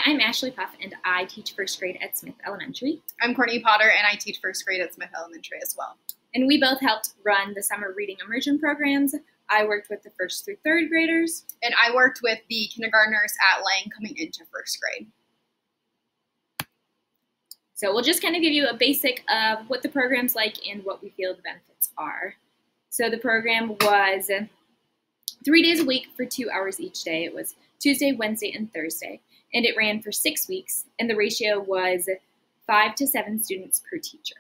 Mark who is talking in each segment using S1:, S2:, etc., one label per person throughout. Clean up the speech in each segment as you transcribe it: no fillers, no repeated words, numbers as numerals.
S1: I'm Ashley Puff, and I teach first grade at Smith Elementary.
S2: I'm Courtney Potter, and I teach first grade at Smith Elementary as well.
S1: And we both helped run the summer reading immersion programs. I worked with the first through third graders.
S2: And I worked with the kindergartners at Lang coming into first grade.
S1: So we'll just kind of give you a basic of what the program's like and what we feel the benefits are. So the program was 3 days a week for 2 hours each day. It was Tuesday, Wednesday, and Thursday. And it ran for 6 weeks, and the ratio was 5 to 7 students per teacher.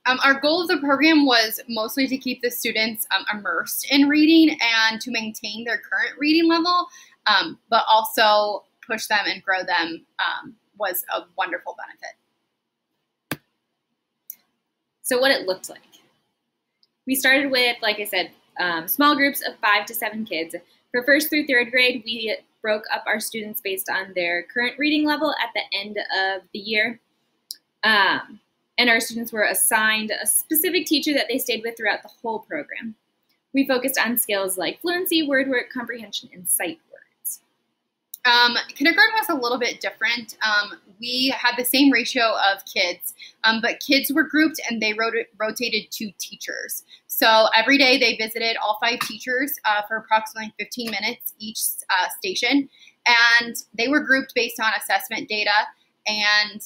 S2: Our goal of the program was mostly to keep the students immersed in reading and to maintain their current reading level, but also push them and grow them was a wonderful benefit.
S1: So what it looked like. We started with, like I said, small groups of 5 to 7 kids. For first through third grade, we broke up our students based on their current reading level at the end of the year. And our students were assigned a specific teacher that they stayed with throughout the whole program. We focused on skills like fluency, word work, comprehension, and sight words.
S2: Kindergarten was a little bit different. We had the same ratio of kids, but kids were grouped and they rotated 2 teachers. So every day they visited all 5 teachers for approximately 15 minutes each station, and they were grouped based on assessment data. And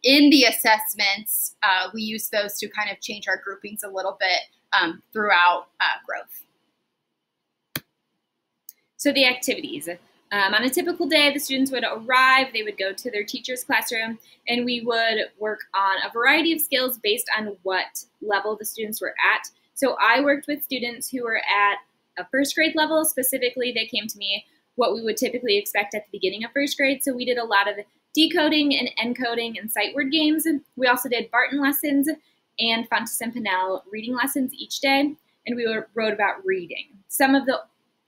S2: in the assessments, we used those to kind of change our groupings a little bit throughout growth.
S1: So the activities. On a typical day, the students would arrive, they would go to their teacher's classroom, and we would work on a variety of skills based on what level the students were at. So I worked with students who were at a first grade level. Specifically, they came to me what we would typically expect at the beginning of first grade. So we did a lot of decoding and encoding and sight word games. We also did Barton lessons and Fountas and Pinnell reading lessons each day, and we wrote about reading. Some of the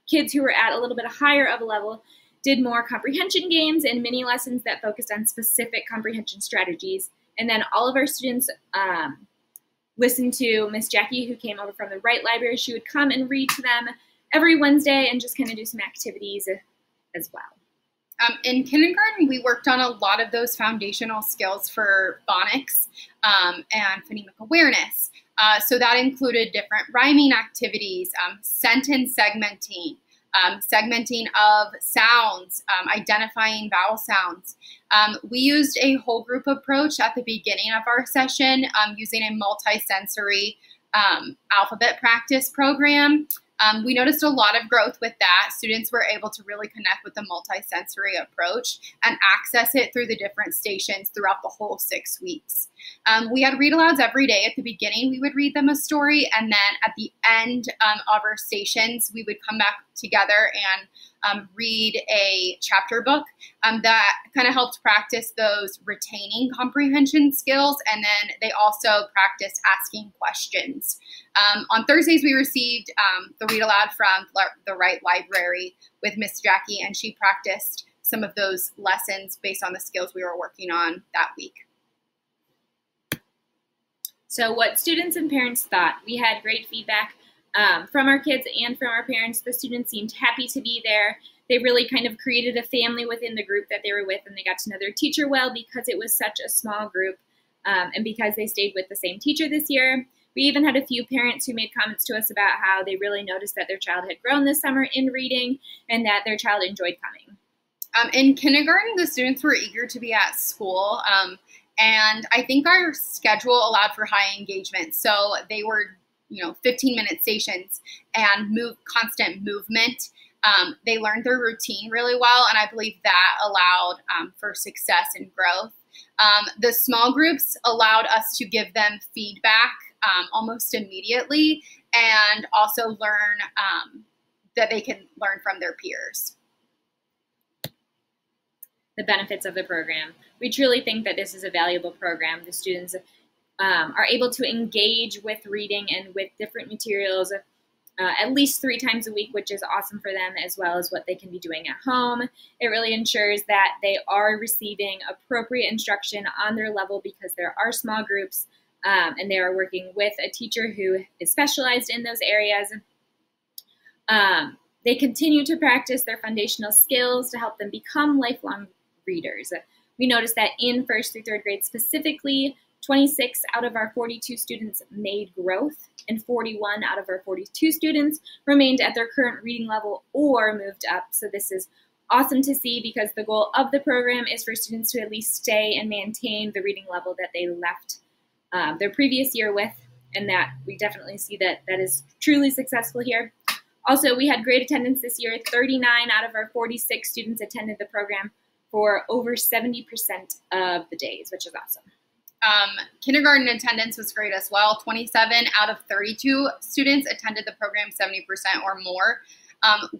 S1: kids who were at a little bit higher of a level did more comprehension games and mini lessons that focused on specific comprehension strategies. And then all of our students listened to Miss Jackie, who came over from the Wright Library. She would come and read to them every Wednesday and just kind of do some activities as well.
S2: In kindergarten, we worked on a lot of those foundational skills for phonics and phonemic awareness. So that included different rhyming activities, sentence segmenting, segmenting of sounds, identifying vowel sounds. We used a whole group approach at the beginning of our session using a multisensory alphabet practice program. We noticed a lot of growth with that. Students were able to really connect with the multisensory approach and access it through the different stations throughout the whole 6 weeks. We had read-alouds every day. At the beginning, we would read them a story, and then at the end of our stations, we would come back together and read a chapter book that kind of helped practice those retaining comprehension skills, and then they also practiced asking questions. On Thursdays, we received the read-aloud from the Wright Library with Miss Jackie, and she practiced some of those lessons based on the skills we were working on that week.
S1: So what students and parents thought. We had great feedback from our kids and from our parents. The students seemed happy to be there. They really kind of created a family within the group that they were with, and they got to know their teacher well because it was such a small group and because they stayed with the same teacher this year. We even had a few parents who made comments to us about how they really noticed that their child had grown this summer in reading and that their child enjoyed coming.
S2: In kindergarten, the students were eager to be at school. And I think our schedule allowed for high engagement. So they were, 15-minute stations and constant movement. They learned their routine really well, and I believe that allowed for success and growth. The small groups allowed us to give them feedback almost immediately and also learn that they can learn from their peers.
S1: The benefits of the program. We truly think that this is a valuable program. The students are able to engage with reading and with different materials at least 3 times a week, which is awesome for them, as well as what they can be doing at home. It really ensures that they are receiving appropriate instruction on their level because there are small groups and they are working with a teacher who is specialized in those areas. They continue to practice their foundational skills to help them become lifelong readers. We noticed that in 1st through 3rd grade specifically, 26 out of our 42 students made growth, and 41 out of our 42 students remained at their current reading level or moved up. So this is awesome to see, because the goal of the program is for students to at least stay and maintain the reading level that they left their previous year with, and that we definitely see that that is truly successful here. Also, we had great attendance this year. 39 out of our 46 students attended the program for over 70% of the days, which is awesome.
S2: Kindergarten attendance was great as well. 27 out of 32 students attended the program 70% or more.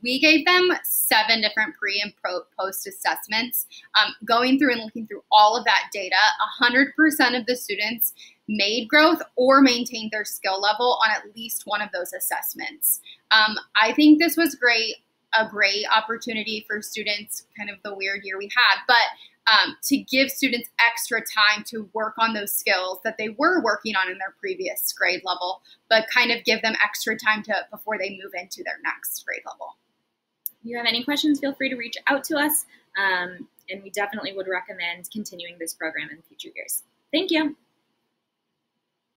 S2: We gave them 7 different pre and post assessments. Going through and looking through all of that data, 100% of the students made growth or maintained their skill level on at least one of those assessments. I think this was a great opportunity for students, kind of the weird year we had, but to give students extra time to work on those skills that they were working on in their previous grade level, but kind of give them extra time before they move into their next grade level.
S1: If you have any questions, feel free to reach out to us, and we definitely would recommend continuing this program in future years. Thank you.